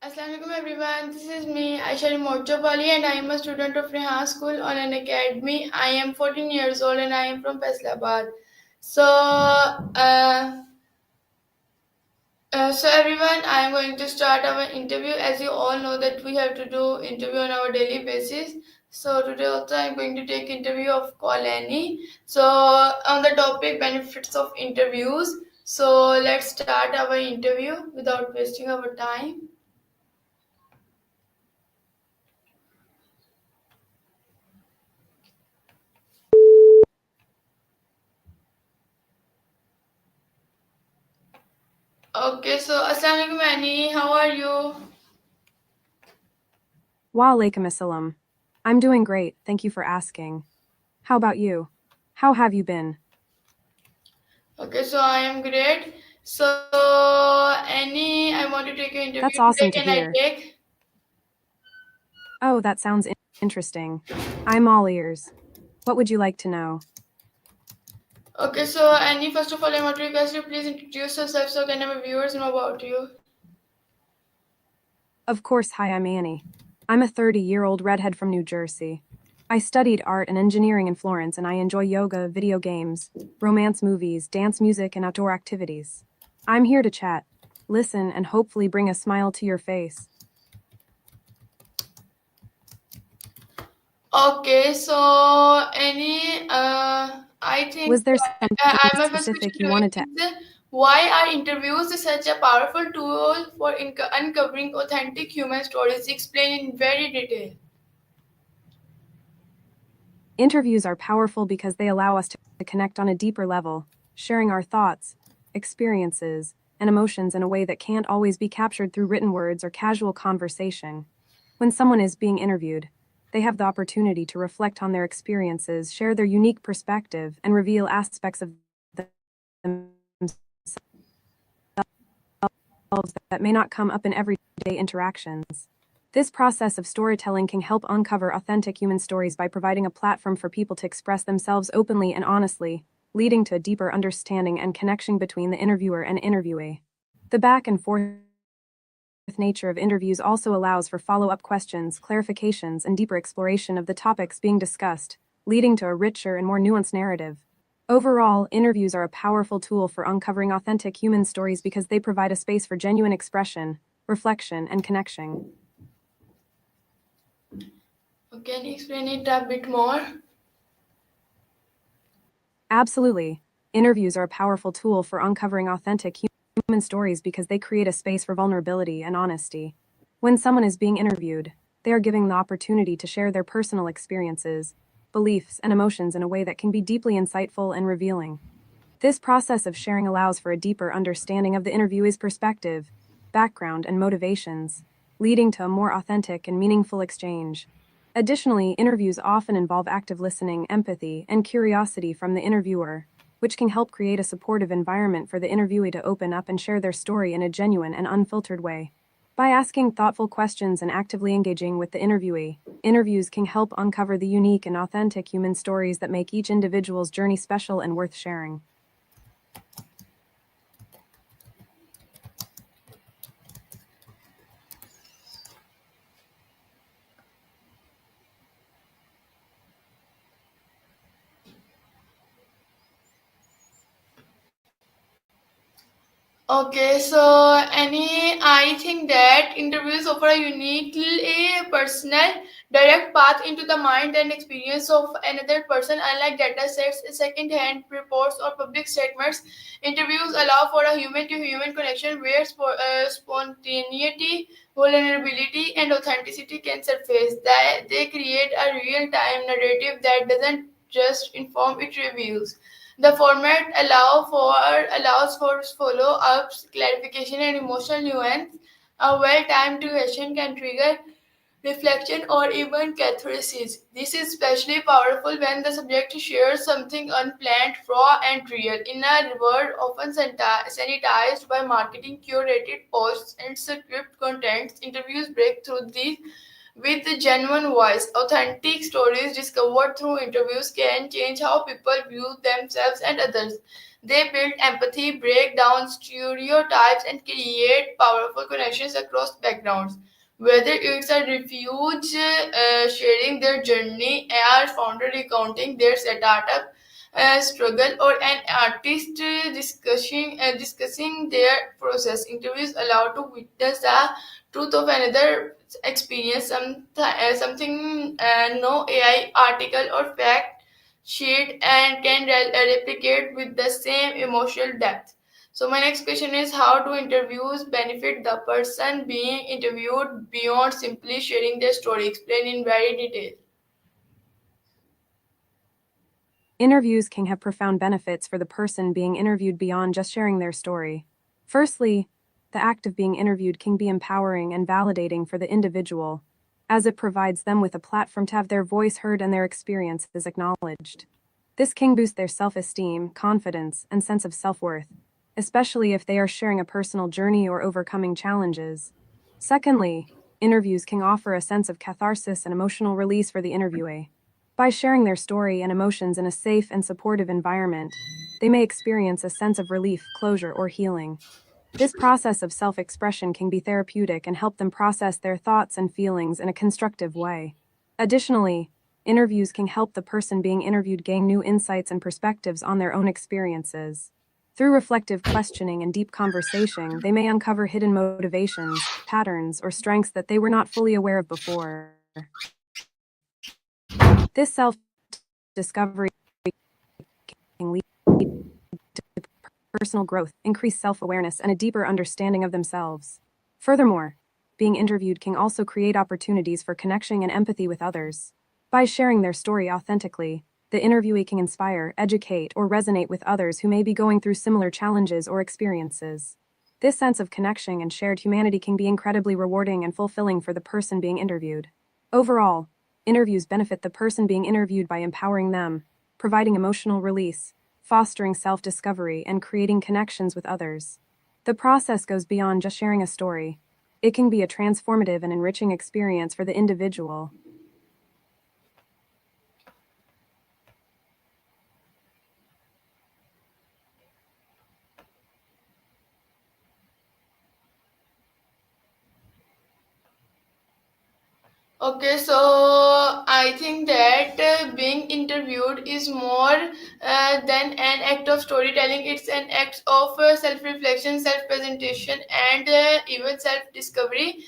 Assalamualaikum everyone, this is me Aisha Morchopali and I am a student of Rehan School on an academy. I am 14 years old and I am from Faisalabad. So everyone, I am going to start our interview. As you all know that we have to do interview on our daily basis. So today also I am going to take interview of Call Annie. So on the topic benefits of interviews. So let's start our interview without wasting our time. Okay, so Assalamualaikum Annie, how are you? Walaikum assalam. I'm doing great, thank you for asking. How about you? How have you been? Okay, so I am great. So Annie, I want to take an interview That's today. awesome to Can I hear. take? Oh, that sounds interesting. I'm all ears. What would you like to know? Okay, so Annie, first of all, I want to request you please introduce yourself so can our viewers know about you. Of course, hi, I'm Annie. I'm a 30-year-old redhead from New Jersey. I studied art and engineering in Florence and I enjoy yoga, video games, romance movies, dance music, and outdoor activities. I'm here to chat, listen, and hopefully bring a smile to your face. Okay, so Annie, I think Was there something my first question specific to you wanted to? you is why are interviews such a powerful tool for uncovering authentic human stories? Explain in very detail. Interviews are powerful because they allow us to connect on a deeper level, sharing our thoughts, experiences, and emotions in a way that can't always be captured through written words or casual conversation. When someone is being interviewed, they have the opportunity to reflect on their experiences, share their unique perspective, and reveal aspects of themselves that may not come up in everyday interactions. This process of storytelling can help uncover authentic human stories by providing a platform for people to express themselves openly and honestly, leading to a deeper understanding and connection between the interviewer and interviewee. The back and forth nature of interviews also allows for follow-up questions, clarifications, and deeper exploration of the topics being discussed, leading to a richer and more nuanced narrative. Overall, interviews are a powerful tool for uncovering authentic human stories because they provide a space for genuine expression, reflection, and connection. Can you explain it a bit more? Absolutely. Interviews are a powerful tool for uncovering authentic human stories because they create a space for vulnerability and honesty. When someone is being interviewed, they are given the opportunity to share their personal experiences, beliefs, and emotions in a way that can be deeply insightful and revealing. This process of sharing allows for a deeper understanding of the interviewee's perspective, background, and motivations, leading to a more authentic and meaningful exchange. Additionally, interviews often involve active listening, empathy, and curiosity from the interviewer, which can help create a supportive environment for the interviewee to open up and share their story in a genuine and unfiltered way. By asking thoughtful questions and actively engaging with the interviewee, interviews can help uncover the unique and authentic human stories that make each individual's journey special and worth sharing. Okay, so I think that interviews offer a uniquely personal, direct path into the mind and experience of another person. Unlike data sets, second-hand reports, or public statements, interviews allow for a human-to-human connection where spontaneity, vulnerability, and authenticity can surface. They create a real-time narrative that doesn't just inform; it reveals. The format allows for follow-ups, clarification, and emotional nuance. A well-timed question can trigger reflection or even catharsis. This is especially powerful when the subject shares something unplanned, raw, and real. In a world often sanitized by marketing, curated posts, and script contents, interviews break through these with the genuine voice. Authentic stories discovered through interviews can change how people view themselves and others. They build empathy, break down stereotypes, and create powerful connections across backgrounds. Whether it's a refuge sharing their journey, a founder recounting their startup struggle, or an artist discussing their process, interviews allow to witness the truth of another experience, something no AI article or fact sheet and can replicate with the same emotional depth. So my next question is, how do interviews benefit the person being interviewed beyond simply sharing their story? Explain in very detail. Interviews can have profound benefits for the person being interviewed beyond just sharing their story. Firstly, the act of being interviewed can be empowering and validating for the individual, as it provides them with a platform to have their voice heard and their experiences acknowledged. This can boost their self-esteem, confidence, and sense of self-worth, especially if they are sharing a personal journey or overcoming challenges. Secondly, interviews can offer a sense of catharsis and emotional release for the interviewee. By sharing their story and emotions in a safe and supportive environment, they may experience a sense of relief, closure, or healing. This process of self-expression can be therapeutic and help them process their thoughts and feelings in a constructive way. Additionally, interviews can help the person being interviewed gain new insights and perspectives on their own experiences. Through reflective questioning and deep conversation, they may uncover hidden motivations, patterns, or strengths that they were not fully aware of before. This self-discovery can lead to personal growth, increased self-awareness, and a deeper understanding of themselves. Furthermore, being interviewed can also create opportunities for connection and empathy with others. By sharing their story authentically, the interviewee can inspire, educate, or resonate with others who may be going through similar challenges or experiences. This sense of connection and shared humanity can be incredibly rewarding and fulfilling for the person being interviewed. Overall, interviews benefit the person being interviewed by empowering them, providing emotional release, fostering self-discovery, and creating connections with others. The process goes beyond just sharing a story. It can be a transformative and enriching experience for the individual. Okay, so I think that being interviewed is more than an act of storytelling. It's an act of self-reflection, self-presentation, and even self-discovery.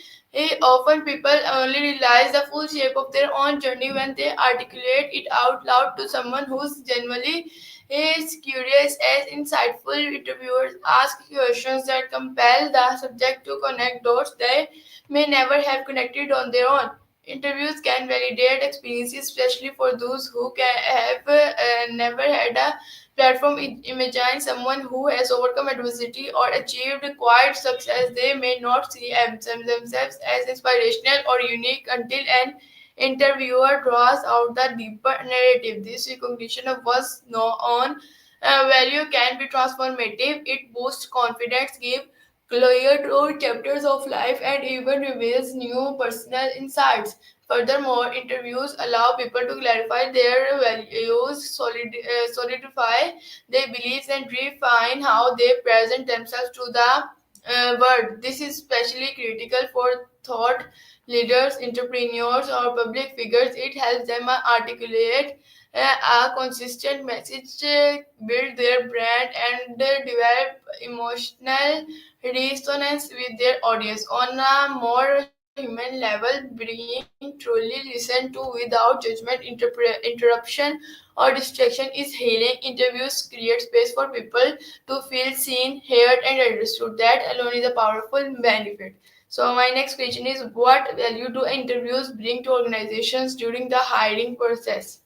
Often people only realize the full shape of their own journey when they articulate it out loud to someone who's genuinely is curious. As insightful interviewers ask questions that compel the subject to connect dots they may never have connected on their own. Interviews can validate experiences, especially for those who have never had a platform. Imagine someone who has overcome adversity or achieved quiet success. They may not see themselves as inspirational or unique until an interviewer draws out the deeper narrative. This recognition of one's own value can be transformative. It boosts confidence, gives clear to chapters of life, and even reveals new personal insights. Furthermore, interviews allow people to clarify their values, solidify their beliefs, and refine how they present themselves to the world. This is especially critical for thought leaders, entrepreneurs, or public figures. It helps them articulate a consistent message, build their brand, and develop emotional resonance with their audience. On a more human level, being truly listened to without judgment, interruption, or distraction is healing. Interviews create space for people to feel seen, heard, and understood. That alone is a powerful benefit. So, my next question is, what value do interviews bring to organizations during the hiring process?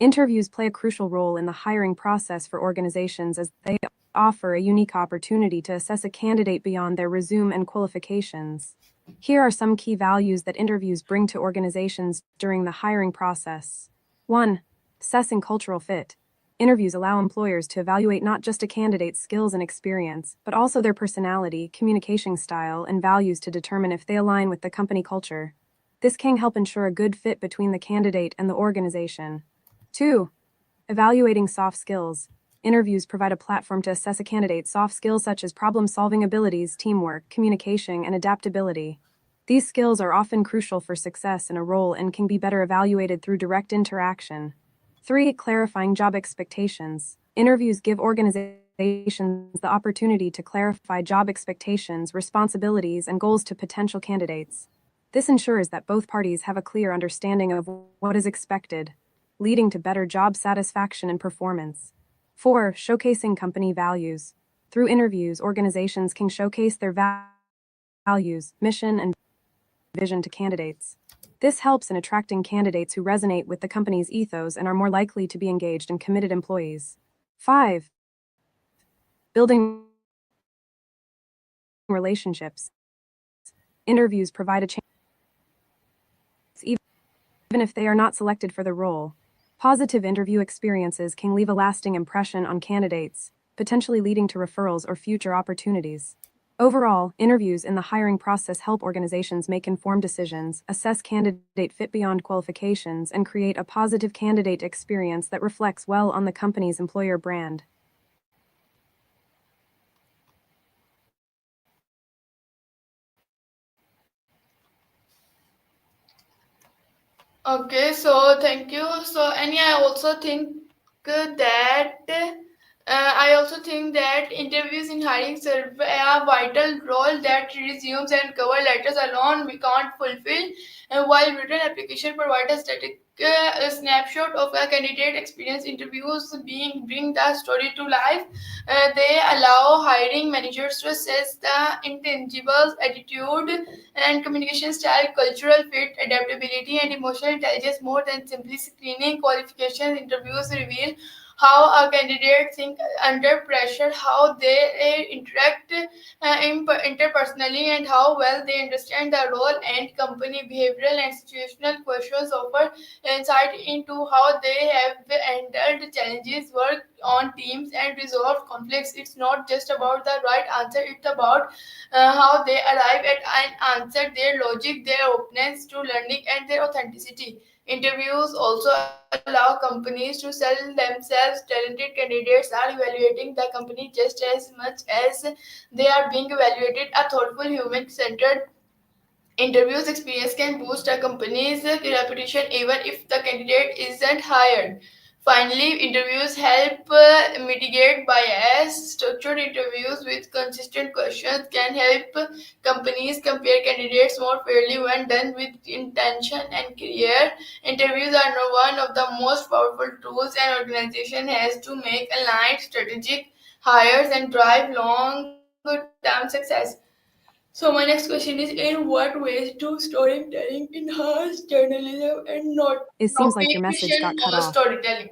Interviews play a crucial role in the hiring process for organizations as they offer a unique opportunity to assess a candidate beyond their resume and qualifications. Here are some key values that interviews bring to organizations during the hiring process. 1. Assessing cultural fit. Interviews allow employers to evaluate not just a candidate's skills and experience, but also their personality, communication style, and values to determine if they align with the company culture. This can help ensure a good fit between the candidate and the organization. 2. Evaluating soft skills. Interviews provide a platform to assess a candidate's soft skills such as problem-solving abilities, teamwork, communication, and adaptability. These skills are often crucial for success in a role and can be better evaluated through direct interaction. 3. Clarifying job expectations. Interviews give organizations the opportunity to clarify job expectations, responsibilities, and goals to potential candidates. This ensures that both parties have a clear understanding of what is expected, leading to better job satisfaction and performance. 4. Showcasing company values. Through interviews, organizations can showcase their values, mission, and vision to candidates. This helps in attracting candidates who resonate with the company's ethos and are more likely to be engaged and committed employees. 5. Building relationships. Interviews provide a chance, even if they are not selected for the role. Positive interview experiences can leave a lasting impression on candidates, potentially leading to referrals or future opportunities. Overall, interviews in the hiring process help organizations make informed decisions, assess candidate fit beyond qualifications, and create a positive candidate experience that reflects well on the company's employer brand. Okay, so thank you. So, Annie, I also think that interviews in hiring serve a vital role that resumes and cover letters alone we can't fulfill. And while written application provide a static snapshot of a candidate experience, interviews being bring the story to life. They allow hiring managers to assess the intangibles, attitude, and communication style, cultural fit, adaptability, and emotional intelligence more than simply screening qualifications. Interviews reveal how a candidate think under pressure, how they interact interpersonally, and how well they understand the role and company. Behavioral and situational questions offer insight into how they have handled challenges, worked on teams, and resolved conflicts. It's not just about the right answer, it's about how they arrive at an answer, their logic, their openness to learning, and their authenticity. Interviews also allow companies to sell themselves. Talented candidates are evaluating the company just as much as they are being evaluated. A thoughtful, human centered interviews experience can boost a company's reputation even if the candidate isn't hired. Finally, interviews help mitigate bias. Structured interviews with consistent questions can help companies compare candidates more fairly when done with intention and care. Interviews are now one of the most powerful tools an organization has to make aligned strategic hires and drive long-term success. So my next question is: in what ways do storytelling enhance journalism and not It seems like your message nonfiction got cut off. storytelling?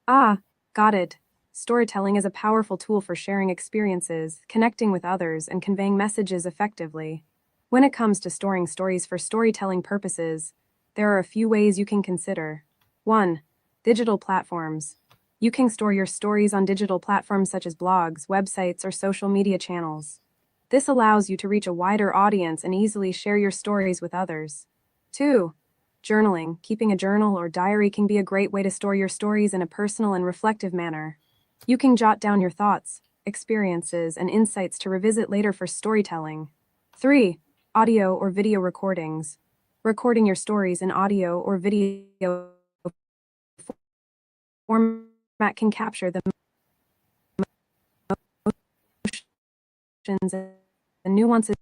Ah, got it. Storytelling is a powerful tool for sharing experiences, connecting with others, and conveying messages effectively. When it comes to storing stories for storytelling purposes, there are a few ways you can consider. 1. Digital platforms. You can store your stories on digital platforms such as blogs, websites, or social media channels. This allows you to reach a wider audience and easily share your stories with others. 2. Journaling. Keeping a journal or diary can be a great way to store your stories in a personal and reflective manner. You can jot down your thoughts, experiences, and insights to revisit later for storytelling. 3. Audio or video recordings. Recording your stories in audio or video format can capture the emotions and nuances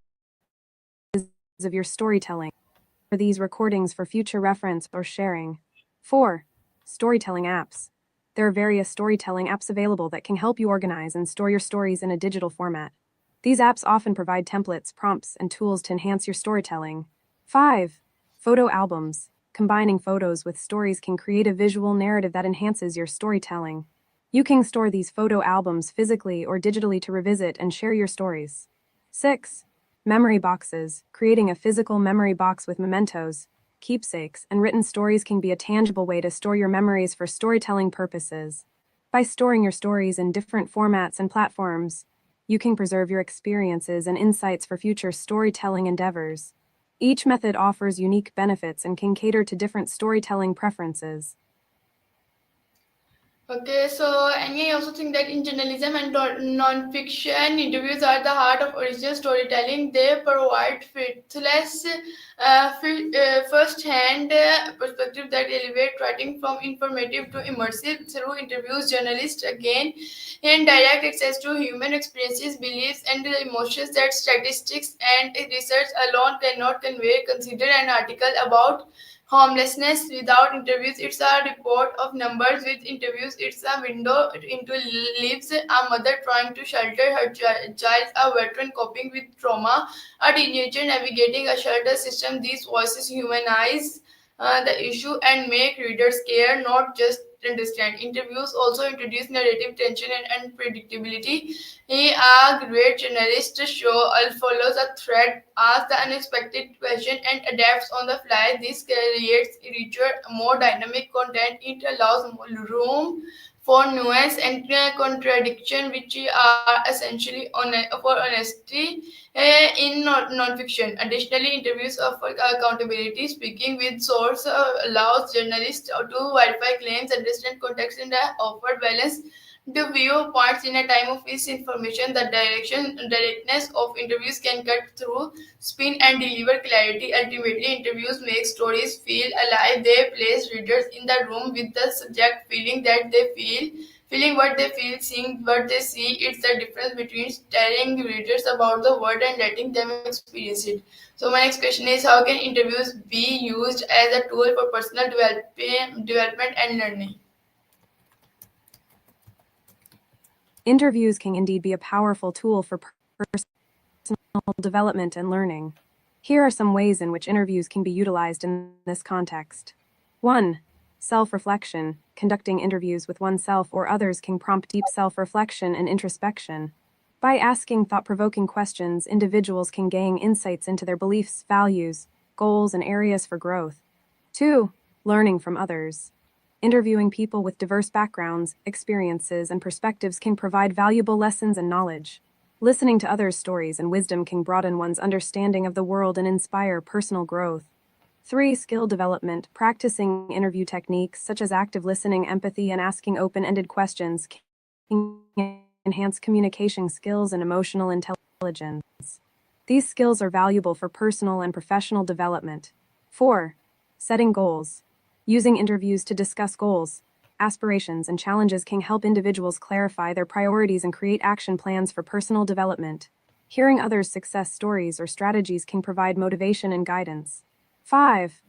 of your storytelling. For these recordings for future reference or sharing. 4. Storytelling apps. There are various storytelling apps available that can help you organize and store your stories in a digital format. These apps often provide templates, prompts, and tools to enhance your storytelling. 5. Photo albums. Combining photos with stories can create a visual narrative that enhances your storytelling. You can store these photo albums physically or digitally to revisit and share your stories. 6. Memory boxes. Creating a physical memory box with mementos, keepsakes, and written stories can be a tangible way to store your memories for storytelling purposes. By storing your stories in different formats and platforms, you can preserve your experiences and insights for future storytelling endeavors. Each method offers unique benefits and can cater to different storytelling preferences. Okay, so and I also think that in journalism and non-fiction, interviews are the heart of original storytelling. They provide faithless, first-hand perspective that elevate writing from informative to immersive. Through interviews, journalists again gain direct access to human experiences, beliefs, and emotions that statistics and research alone cannot convey. Consider an article about homelessness without interviews. It's a report of numbers. With interviews, it's a window into lives. A mother trying to shelter her child, a veteran coping with trauma, a teenager navigating a shelter system. These voices humanize the issue and make readers care, not just understand. Interviews also introduce narrative tension and unpredictability. A great journalist follows a thread, asks the unexpected question, and adapts on the fly. This creates richer, more dynamic content. It allows more room for nuance and contradiction, which are essentially for honesty in non-fiction. Additionally, interviews offer accountability. Speaking with source allows journalists to verify claims, understand context, and offer balance the viewpoints in a time of misinformation. The directness of interviews can cut through spin and deliver clarity. Ultimately, interviews make stories feel alive. They place readers in the room with the subject, feeling what they feel, seeing what they see. It's the difference between telling readers about the world and letting them experience it. So my next question is, how can interviews be used as a tool for personal development and learning? Interviews can indeed be a powerful tool for personal development and learning. Here are some ways in which interviews can be utilized in this context. 1. Self reflection. Conducting interviews with oneself or others can prompt deep self reflection and introspection. By asking thought provoking questions, individuals can gain insights into their beliefs, values, goals, and areas for growth. 2. Learning from others. Interviewing people with diverse backgrounds, experiences, and perspectives can provide valuable lessons and knowledge. Listening to others' stories and wisdom can broaden one's understanding of the world and inspire personal growth. 3. Skill development. Practicing interview techniques such as active listening, empathy, and asking open-ended questions can enhance communication skills and emotional intelligence. These skills are valuable for personal and professional development. 4. Setting goals. Using interviews to discuss goals, aspirations, and challenges can help individuals clarify their priorities and create action plans for personal development. Hearing others' success stories or strategies can provide motivation and guidance. 5.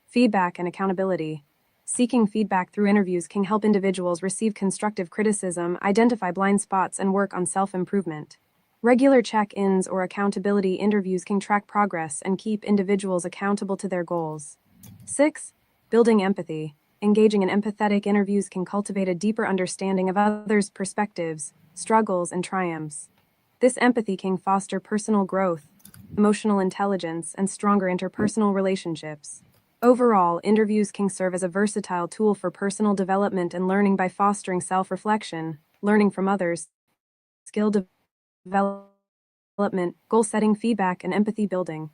Feedback and accountability. Seeking feedback through interviews can help individuals receive constructive criticism, identify blind spots, and work on self-improvement. Regular check-ins or accountability interviews can track progress and keep individuals accountable to their goals. 6. Building empathy. Engaging in empathetic interviews can cultivate a deeper understanding of others' perspectives, struggles, and triumphs. This empathy can foster personal growth, emotional intelligence, and stronger interpersonal relationships. Overall, interviews can serve as a versatile tool for personal development and learning by fostering self-reflection, learning from others, skill development, goal-setting, feedback, and empathy building.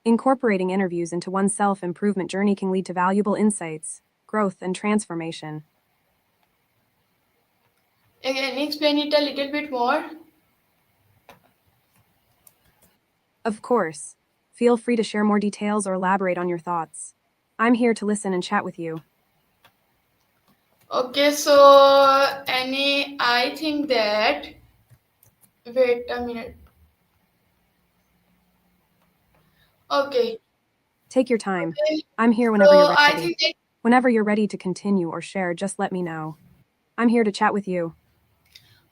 Incorporating interviews into one's self-improvement journey can lead to valuable insights, growth, and transformation. Again, explain it a little bit more. Of course. Feel free to share more details or elaborate on your thoughts. I'm here to listen and chat with you. Okay, so I think that. Wait a minute. Okay. Take your time. Okay. I'm here whenever you're So I ready. think that. Whenever you're ready to continue or share, just let me know. I'm here to chat with you.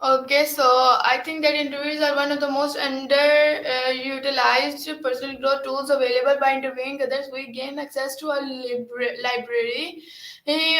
Okay, so I think that interviews are one of the most underutilized personal growth tools available. By interviewing others, we gain access to a library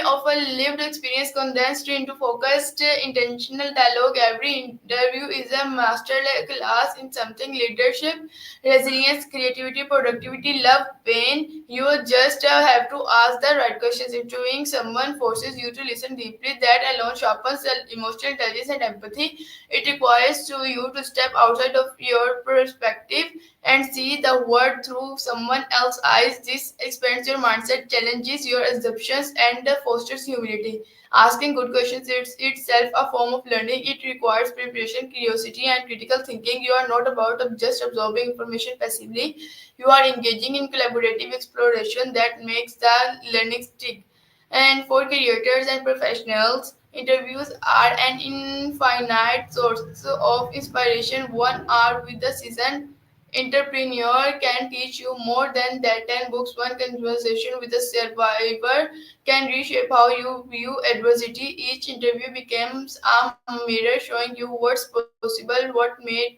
of a lived experience condensed into focused, intentional dialogue. Every interview is a master class in something: leadership, resilience, creativity, productivity, love, pain. You just have to ask the right questions. Interviewing someone forces you to listen deeply. That alone sharpens emotional intelligence and empathy. empathy. It requires you to step outside of your perspective and see the world through someone else's eyes. This expands your mindset, challenges your assumptions, and fosters humility. Asking good questions is itself a form of learning. It requires preparation, curiosity, and critical thinking. You are not about just absorbing information passively. You are engaging in collaborative exploration that makes the learning stick. And for creators and professionals, interviews are an infinite source of inspiration. 1 hour with a seasoned entrepreneur can teach you more than that 10 books. One conversation with a survivor can reshape how you view adversity. Each interview becomes a mirror showing you what's possible,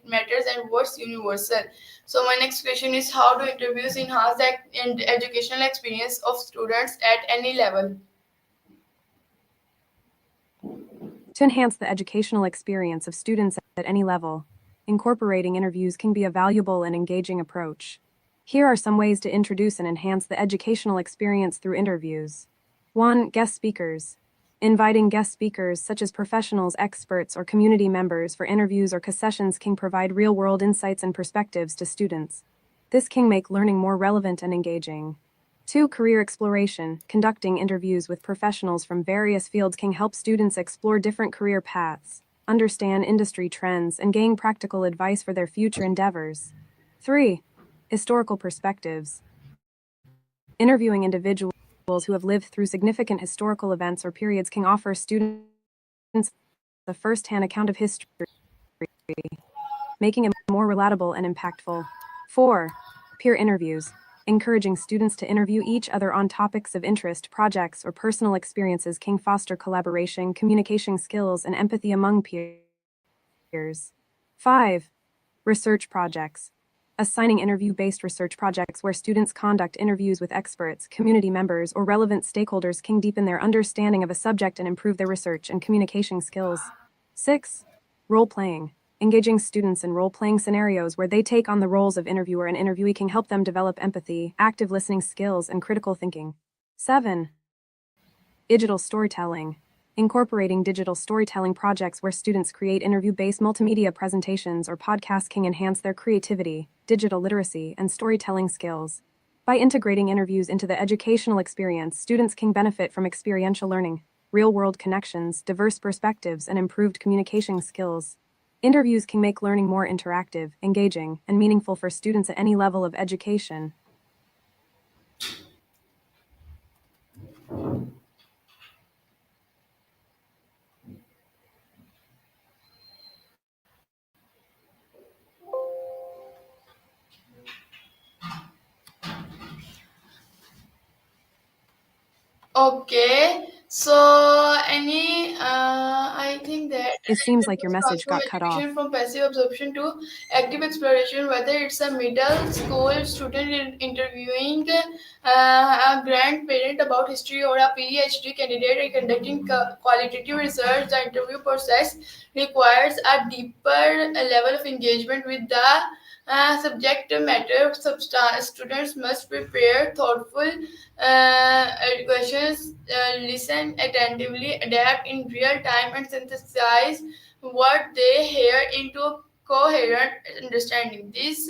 matters, and what's universal. So my next question is, how do interviews enhance the educational experience of students at any level? To enhance the educational experience of students at any level, incorporating interviews can be a valuable and engaging approach. Here are some ways to introduce and enhance the educational experience through interviews. 1. Guest speakers. Inviting guest speakers such as professionals, experts, or community members for interviews or sessions can provide real-world insights and perspectives to students. This can make learning more relevant and engaging. 2. Career exploration. Conducting interviews with professionals from various fields can help students explore different career paths, understand industry trends, and gain practical advice for their future endeavors. 3. Historical perspectives. Interviewing individuals who have lived through significant historical events or periods can offer students a first-hand account of history, making it more relatable and impactful. 4. Peer interviews. Encouraging students to interview each other on topics of interest, projects, or personal experiences can foster collaboration, communication skills, and empathy among peers. 5. Research projects. Assigning interview-based research projects where students conduct interviews with experts, community members, or relevant stakeholders can deepen their understanding of a subject and improve their research and communication skills. 6. Role-playing. Engaging students in role-playing scenarios where they take on the roles of interviewer and interviewee can help them develop empathy, active listening skills, and critical thinking. 7. Digital storytelling. Incorporating digital storytelling projects where students create interview-based multimedia presentations or podcasts can enhance their creativity, digital literacy, and storytelling skills. By integrating interviews into the educational experience, students can benefit from experiential learning, real-world connections, diverse perspectives, and improved communication skills. Interviews can make learning more interactive, engaging, and meaningful for students at any level of education. Okay, so I think that It seems like your interviews message transform got cut off. education from passive absorption to active exploration. Whether it's a middle school student interviewing a grandparent about history or a PhD candidate conducting qualitative research, the interview process requires a deeper level of engagement with the subject matter. Students must prepare thoughtful questions, listen attentively, adapt in real time, and synthesize what they hear into a coherent understanding. This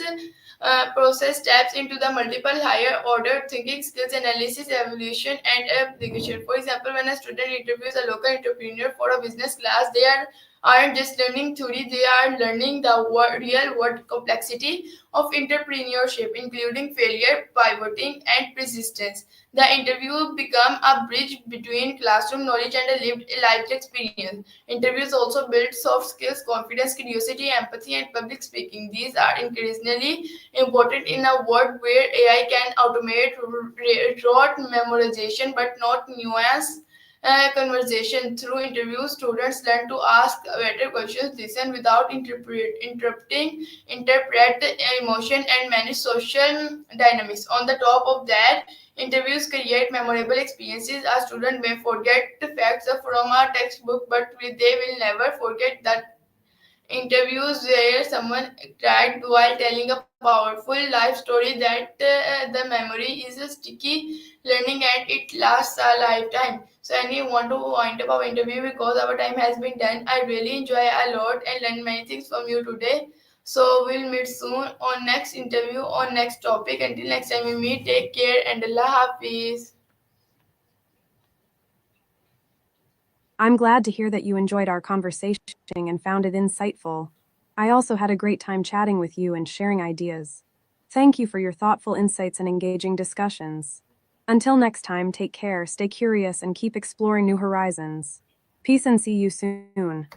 process taps into the multiple higher order thinking skills, analysis, evaluation, and application. For example, when a student interviews a local entrepreneur for a business class, aren't just learning theory, they are learning the real world complexity of entrepreneurship, including failure, pivoting, and persistence. The interview become a bridge between classroom knowledge and a lived life experience. Interviews also build soft skills, confidence, curiosity, empathy, and public speaking. These are increasingly important in a world where AI can automate rote memorization but not nuance conversation. Through interviews, students learn to ask better questions, listen without interrupting, interpret emotion, and manage social dynamics. On the top of that, interviews create memorable experiences. A student may forget the facts from a textbook, but they will never forget that interviews where someone cried while telling a powerful life story. That the memory is a sticky learning and it lasts a lifetime. So Annie, want to wind up our interview because our time has been done. I really enjoy a lot and learn many things from you today. So we'll meet soon on next interview on next topic. Until next time we meet, take care and Allah Hafiz. I'm glad to hear that you enjoyed our conversation and found it insightful. I also had a great time chatting with you and sharing ideas. Thank you for your thoughtful insights and engaging discussions. Until next time, take care, stay curious, and keep exploring new horizons. Peace and see you soon.